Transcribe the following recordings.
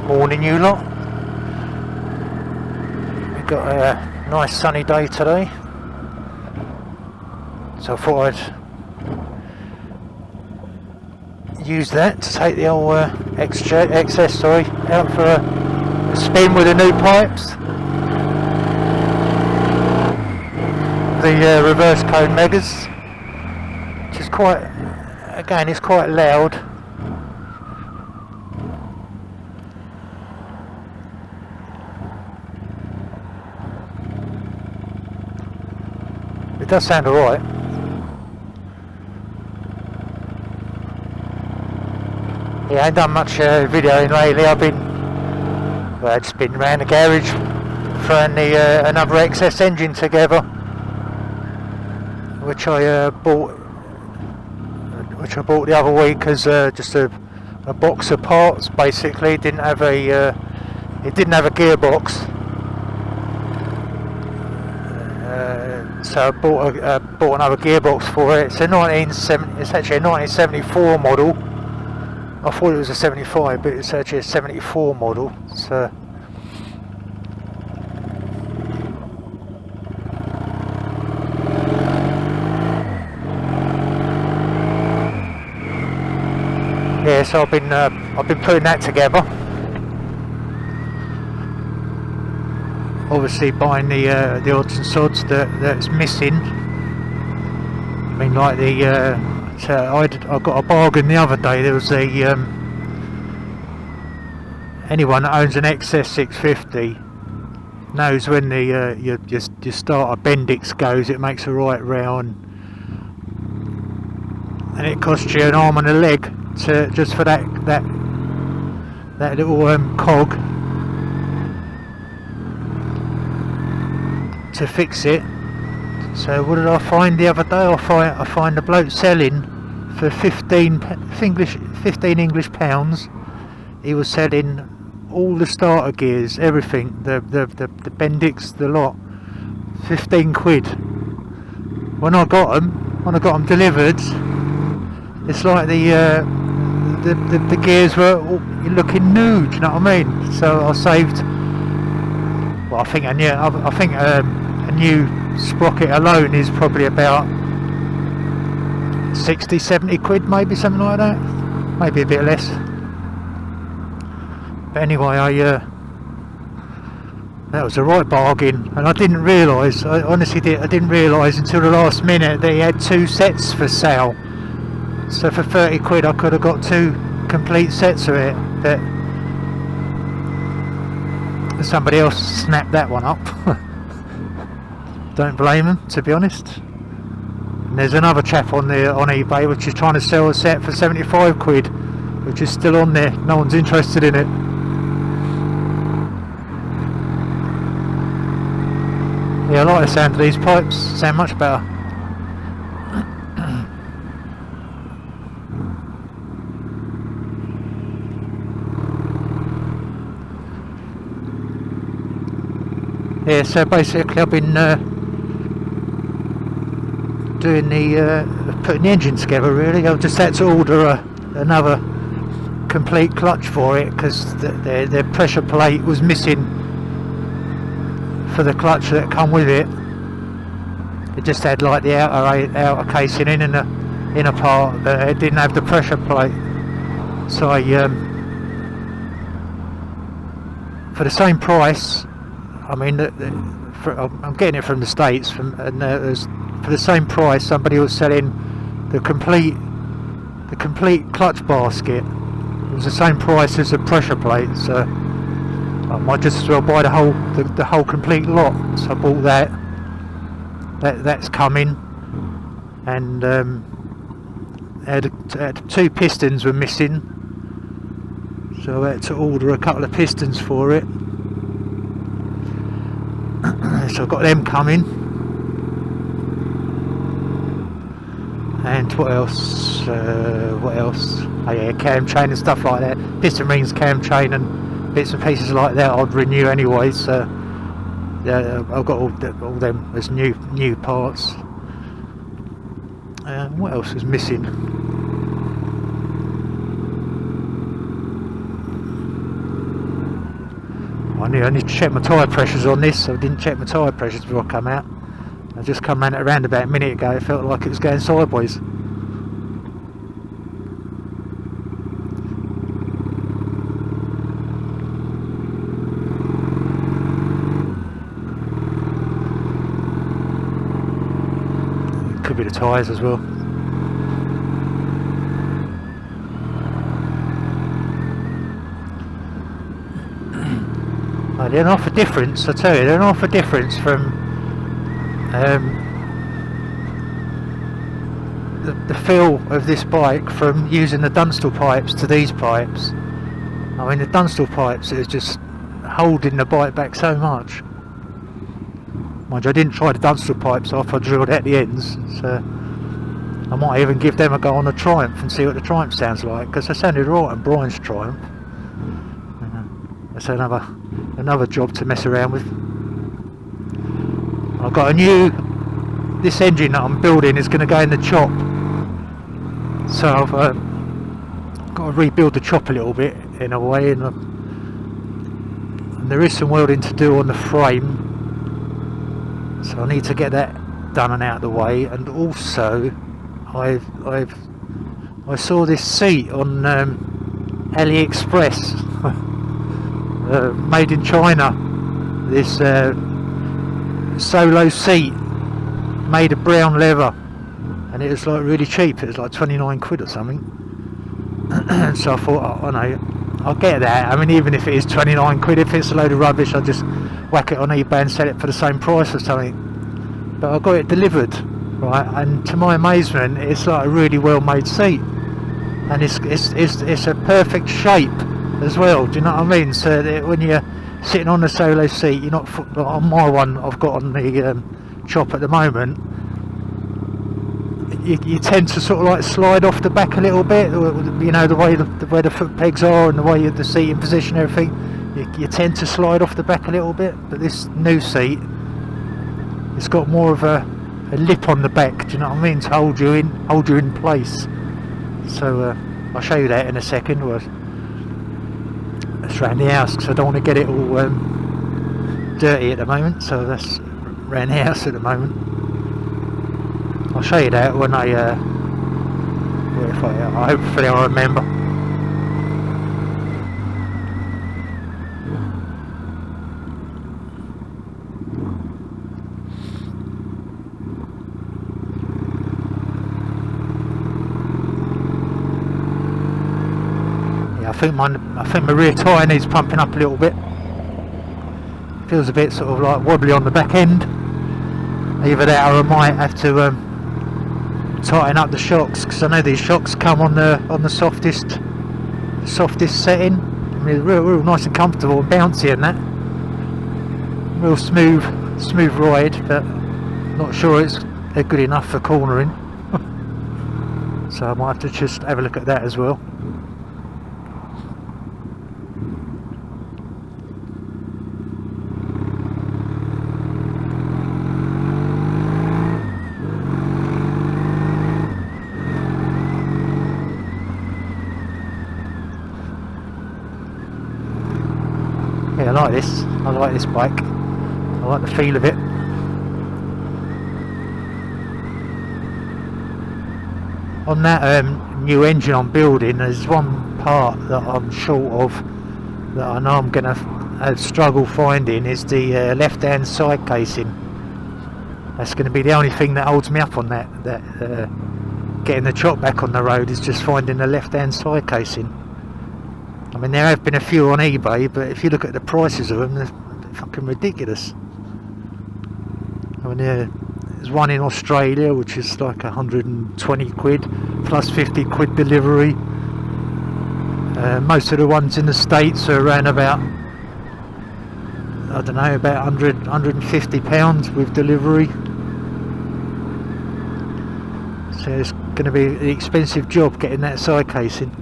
Morning, you lot. We've got a nice sunny day today, so I thought I'd use that to take the old XS out for a spin with the new pipes, the reverse cone megas, which is quite, again, it's quite loud. It does sound alright. Yeah, I ain't done much videoing lately. I've just been around the garage throwing another XS engine together, which I bought the other week as just a box of parts. Basically, it didn't have a gearbox. So I bought another gearbox for it. It's actually a 1974 model. I thought it was a 75, but it's actually a 74 model. So yeah, so I've been putting that together. Obviously buying the odds and sods that's missing. I mean, like I got a bargain the other day. There was anyone that owns an XS650 knows when your starter Bendix goes, it makes a right row, and it costs you an arm and a leg just for that little cog to fix it. So what did I find the other day? I find a bloke selling for 15 English pounds. He was selling all the starter gears, everything, the Bendix, the lot, 15 quid. When I got them delivered, it's like the gears were all looking new. Do you know what I mean? So I saved. Well, I think a new sprocket alone is probably about 60-70 quid, maybe something like that, maybe a bit less. But anyway, that was a right bargain, and I didn't realise. I honestly didn't realise until the last minute that he had two sets for sale. So for 30 quid, I could have got two complete sets of it. But somebody else snapped that one up. Don't blame him, to be honest. And there's another chap on eBay which is trying to sell a set for 75 quid, which is still on there. No one's interested in it. Yeah, I like the sound of these pipes. Sound much better. Yeah, so basically I've been doing putting the engine together. Really, I've just had to order another complete clutch for it because their pressure plate was missing for the clutch that come with it. It just had like the outer casing in and the inner part, but it didn't have the pressure plate. So I for the same price. I mean, I'm getting it from the States, for the same price. Somebody was selling the complete clutch basket. It was the same price as the pressure plate, so I might just as well buy the whole complete lot. So I bought that. That's coming, and had two pistons were missing. So so I had to order a couple of pistons for it. So I've got them coming. And what else? Oh yeah, cam chain and stuff like that. Piston rings, cam chain and bits and pieces like that I'd renew anyway, so yeah, I've got all them as new parts. What else was missing? I need to check my tyre pressures on this. I didn't check my tyre pressures before I come out. I just come around about a minute ago. It felt like it was going sideways. Could be the tyres as well. Oh, they're an awful difference, I tell you. They're an awful difference from the feel of this bike from using the Dunstall pipes to these pipes. I mean, the Dunstall pipes is just holding the bike back so much. Mind you, I didn't try the Dunstall pipes off, I drilled out the ends, so I might even give them a go on the Triumph and see what the Triumph sounds like, because they sounded right on Brian's Triumph. That's another job to mess around with. I've got this engine that I'm building is going to go in the chop, so I've got to rebuild the chop a little bit in a way, and there is some welding to do on the frame, so I need to get that done and out of the way. And also I saw this seat on AliExpress. Made in China, this solo seat made of brown leather, and it was like really cheap. It was like 29 quid or something. So I thought, oh no, I'll get that. I mean, even if it is 29 quid, if it's a load of rubbish, I'll just whack it on eBay and sell it for the same price or something. But I got it delivered, right, and to my amazement, it's like a really well made seat, and it's a perfect shape as well, do you know what I mean? So that when you're sitting on the solo seat, you're not on my one I've got on the chop at the moment, you tend to sort of like slide off the back a little bit, you know, the way where the foot pegs are and the way the seating position, everything, you tend to slide off the back a little bit. But this new seat, it's got more of a lip on the back, do you know what I mean, to hold you in place. So I'll show you that in a second. That's around the house, because I don't want to get it all dirty at the moment, so that's around the house at the moment. I'll show you that when hopefully I'll remember. I think my rear tyre needs pumping up a little bit. Feels a bit sort of like wobbly on the back end. Either that, or I might have to tighten up the shocks, because I know these shocks come on the softest setting. I mean, real nice and comfortable and bouncy and that. Real smooth ride, but not sure they're good enough for cornering. So I might have to just have a look at that as well. Yeah, I like this bike. I like the feel of it. On that new engine I'm building, there's one part that I'm short of, that I know I'm going to struggle finding, is the left hand side casing. That's going to be the only thing that holds me up on that getting the chop back on the road, is just finding the left hand side casing. I mean, there have been a few on eBay, but if you look at the prices of them, they're fucking ridiculous. I mean, there's one in Australia which is like 120 quid plus 50 quid delivery. Most of the ones in the States are around about, I don't know, about 100, 150 pounds with delivery. So it's going to be an expensive job getting that side casing.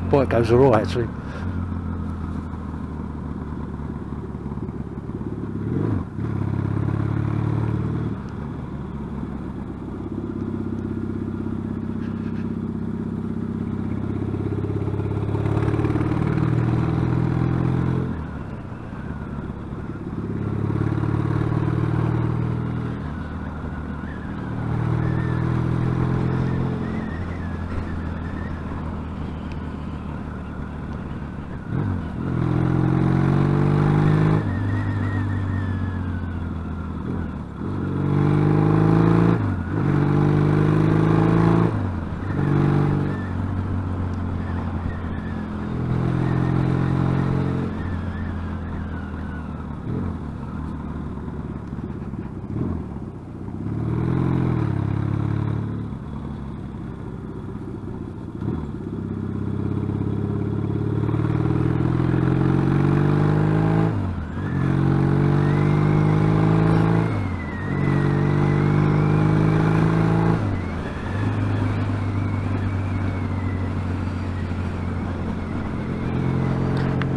Bike goes alright actually.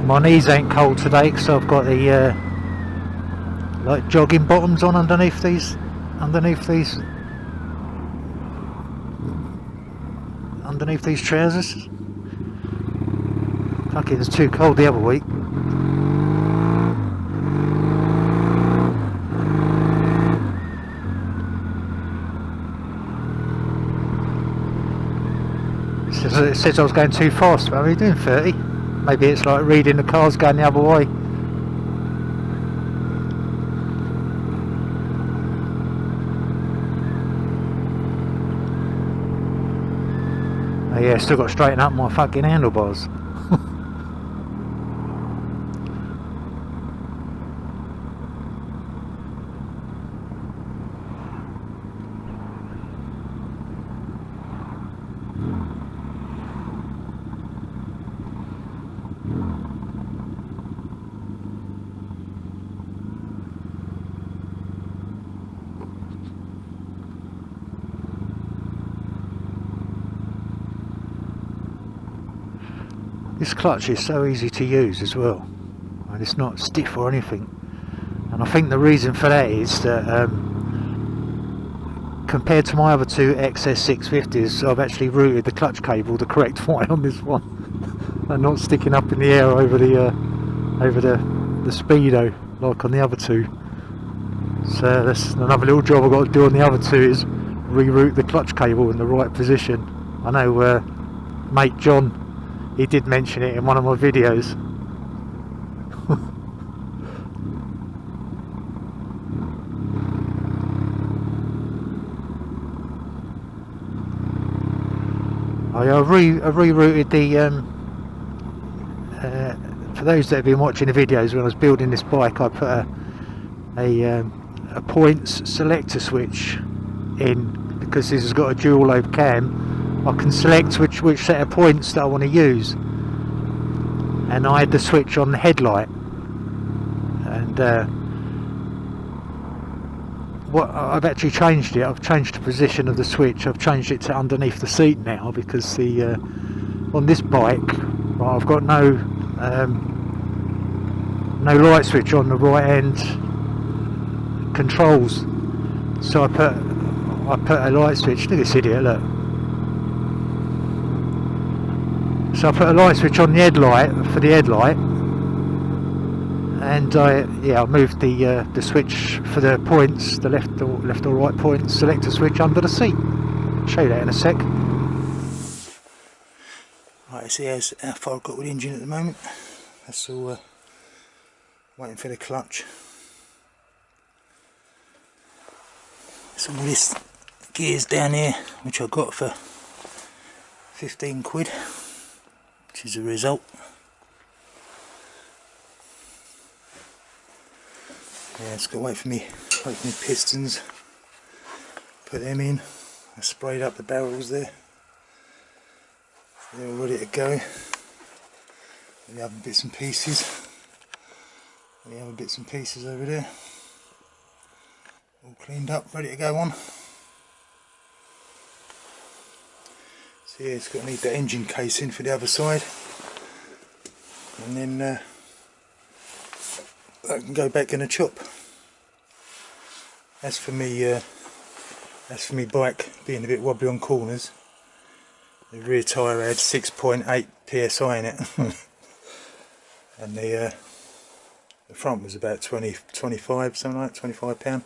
My knees ain't cold today because I've got the like jogging bottoms on underneath these trousers. Fucking, it was too cold the other week. It says I was going too fast, but I'm only doing 30. Maybe it's like reading the cars going the other way. Oh yeah, still got to straighten up my fucking handlebars. This clutch is so easy to use as well, and it's not stiff or anything. And I think the reason for that is that compared to my other two XS650s, I've actually routed the clutch cable the correct way on this one, and not sticking up in the air over the speedo like on the other two. So that's another little job I've got to do on the other two, is reroute the clutch cable in the right position. I know mate John, he did mention it in one of my videos. I've rerouted the for those that have been watching the videos, when I was building this bike, I put a points selector switch in, because this has got a dual lobe cam. I can select which set of points that I want to use, and I had the switch on the headlight, and what I've actually changed it. I've changed the position of the switch. I've changed it to underneath the seat now, because the on this bike, right, I've got no light switch on the right hand controls, so I put a light switch. Look at this idiot, look. So I put a light switch on the headlight for the headlight, and I moved the switch for the points, the left or right points, selector switch under the seat. I'll show you that in a sec. Right, so here's how far I've got with the engine at the moment. That's all waiting for the clutch. So all this gears down here, which I got for 15 quid, which is a result. Yeah, it's got to wait for me pistons, put them in. I sprayed up the barrels there, they're all ready to go. The other bits and pieces, over there, all cleaned up, ready to go on. So yeah, it's got to need the engine casing for the other side, and then that can go back in a chop. That's for me bike being a bit wobbly on corners. The rear tyre had 6.8 psi in it, and the front was about 25, something like that, £25.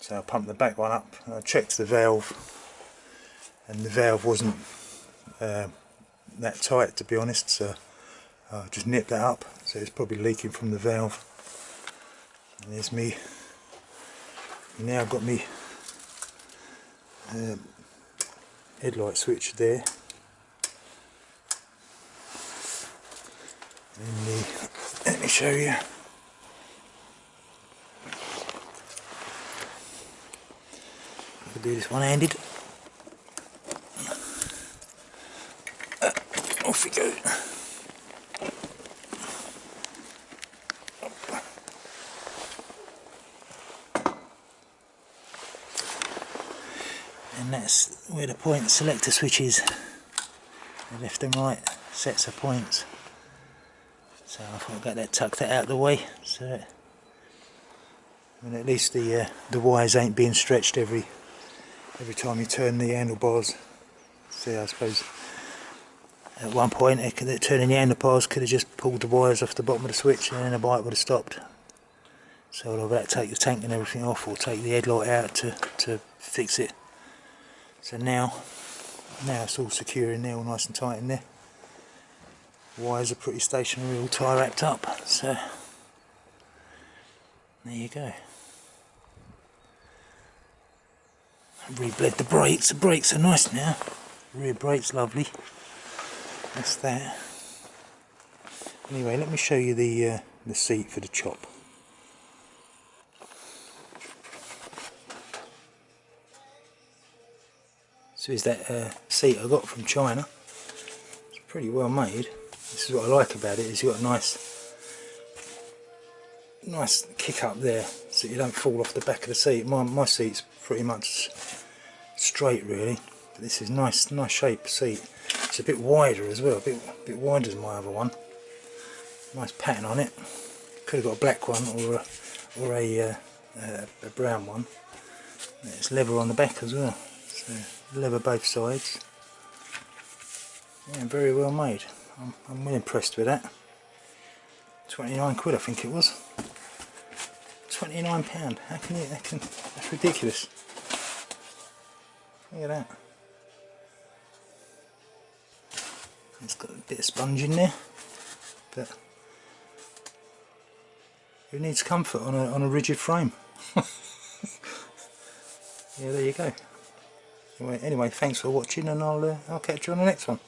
So I pumped the back one up, and I checked the valve, and the valve wasn't that tight, to be honest, so I just nipped that up. So it's probably leaking from the valve. And there's me. Now I've got me headlight switch there. And let me show you. I'll do this one-handed. Off we go. And that's where the point selector switch is. The left and right sets of points. So I thought I'd get that tucked out of the way, so that, I mean, at least the wires ain't being stretched every time you turn the handlebars. See, I suppose at one point turning the handlebars could have just pulled the wires off the bottom of the switch, and then the bike would have stopped. So I'll have to take the tank and everything off, or take the headlight out to fix it. So now it's all secure in there, all nice and tight in there. Wires are pretty stationary, all tie wrapped up. So there you go. I've rebled the brakes. The brakes are nice now. Rear brakes lovely. That's that. Anyway, let me show you the seat for the chop. So here's that seat I got from China. It's pretty well made. This is what I like about it, is you've got a nice kick up there, so you don't fall off the back of the seat. My seat's pretty much straight really, but this is nice shape seat. It's a bit wider as well, a bit wider than my other one. Nice pattern on it. Could have got a black one or a brown one. It's leather on the back as well. So leather both sides. Yeah, very well made. I'm well impressed with that. 29 quid I think it was. £29. How can you? That's ridiculous. Look at that. It's got a bit of sponge in there, but who needs comfort on a rigid frame? Yeah, there you go. Anyway, thanks for watching, and I'll catch you on the next one.